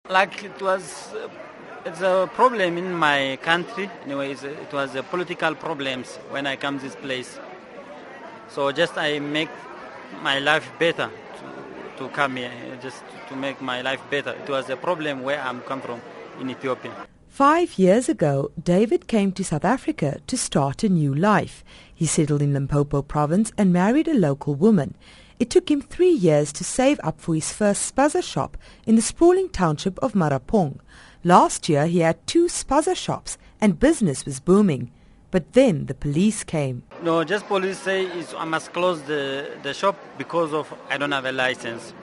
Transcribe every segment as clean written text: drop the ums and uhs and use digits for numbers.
Like it's a problem in my country. Anyways, it was political problems when I come this place. So just I make my life better to come here, just to make my life better. It was a problem where I'm come from in Ethiopia. 5 years ago, David came to South Africa to start a new life. He settled in Limpopo province and married a local woman. It took him 3 years to save up for his first spaza shop in the sprawling township of Marapong. Last year he had 2 spaza shops and business was booming. But then the police came. No, just police say I must close the shop because of I don't have a license.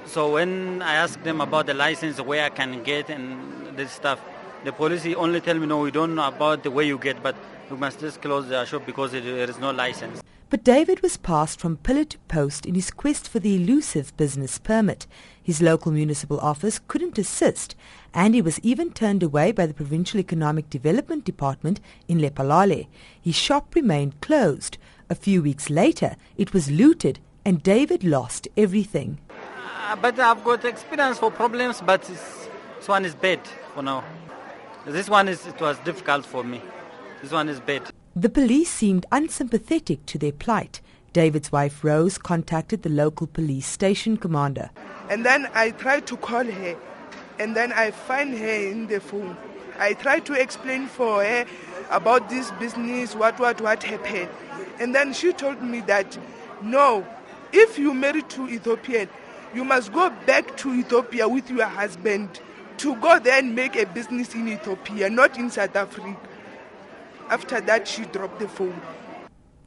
So when I asked them about the license, where I can get and this stuff, the police only tell me, no, we don't know about the way you get, but you must just close the shop because there is no license. But David was passed from pillar to post in his quest for the elusive business permit. His local municipal office couldn't assist, and he was even turned away by the Provincial Economic Development Department in Lephalale. His shop remained closed. A few weeks later, it was looted, and David lost everything. But I've got experience for problems, but this one is bad for now. This one it was difficult for me. This one is bad. The police seemed unsympathetic to their plight. David's wife Rose contacted the local police station commander. And then I tried to call her, and then I find her in the phone. I tried to explain for her about this business, what happened. And then she told me that, no, if you marry to Ethiopian, you must go back to Ethiopia with your husband to go there and make a business in Ethiopia, not in South Africa. After that, she dropped the phone.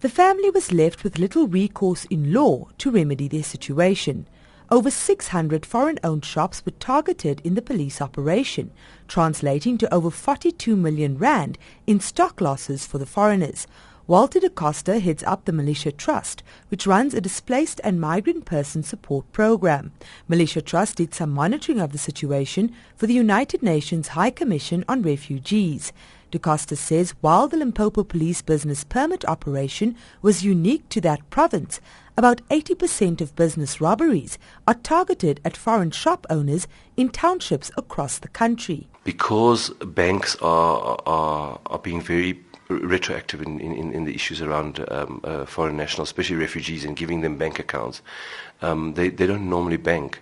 The family was left with little recourse in law to remedy their situation. Over 600 foreign-owned shops were targeted in the police operation, translating to over 42 million rand in stock losses for the foreigners. Walter da Costa heads up the Militia Trust, which runs a displaced and migrant person support program. Militia Trust did some monitoring of the situation for the United Nations High Commission on Refugees. Da Costa says while the Limpopo police business permit operation was unique to that province, about 80% of business robberies are targeted at foreign shop owners in townships across the country. Because banks are being very retroactive in the issues around foreign nationals, especially refugees, and giving them bank accounts. They don't normally bank.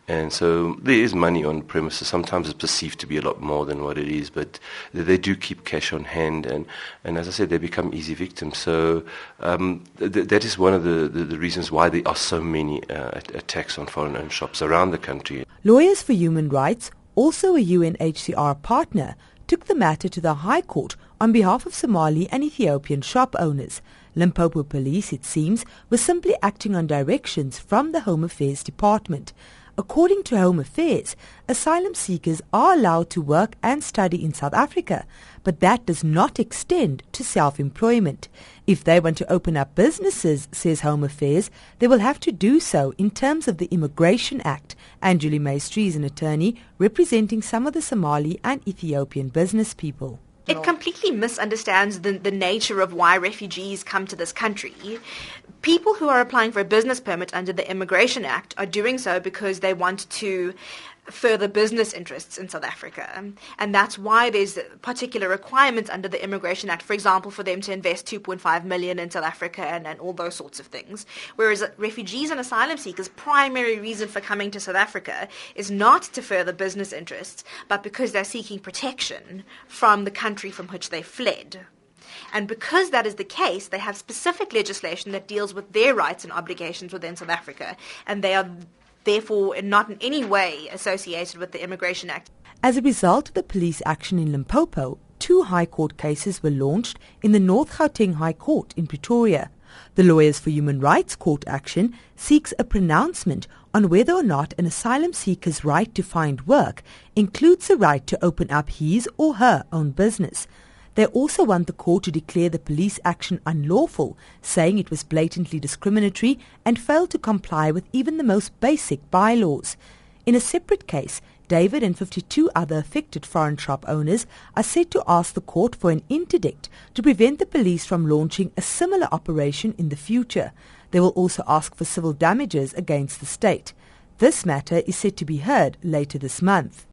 And so there is money on premises. Sometimes it's perceived to be a lot more than what it is, but they do keep cash on hand. And as I said, they become easy victims. So that is one of the reasons why there are so many attacks on foreign-owned shops around the country. Lawyers for Human Rights, also a UNHCR partner, took the matter to the High Court on behalf of Somali and Ethiopian shop owners. Limpopo Police, it seems, was simply acting on directions from the Home Affairs Department. According to Home Affairs, asylum seekers are allowed to work and study in South Africa, but that does not extend to self-employment. If they want to open up businesses, says Home Affairs, they will have to do so in terms of the Immigration Act. And Julie Maestri is an attorney representing some of the Somali and Ethiopian business people. It completely misunderstands the nature of why refugees come to this country. People who are applying for a business permit under the Immigration Act are doing so because they want to further business interests in South Africa. And that's why there's particular requirements under the Immigration Act, for example, for them to invest 2.5 million in South Africa and all those sorts of things. Whereas refugees and asylum seekers' primary reason for coming to South Africa is not to further business interests, but because they're seeking protection from the country from which they fled. And because that is the case, they have specific legislation that deals with their rights and obligations within South Africa, and they are therefore not in any way associated with the Immigration Act. As a result of the police action in Limpopo, 2 High Court cases were launched in the North Gauteng High Court in Pretoria. The Lawyers for Human Rights court action seeks a pronouncement on whether or not an asylum seeker's right to find work includes the right to open up his or her own business. They also want the court to declare the police action unlawful, saying it was blatantly discriminatory and failed to comply with even the most basic bylaws. In a separate case, David and 52 other affected foreign shop owners are said to ask the court for an interdict to prevent the police from launching a similar operation in the future. They will also ask for civil damages against the state. This matter is set to be heard later this month.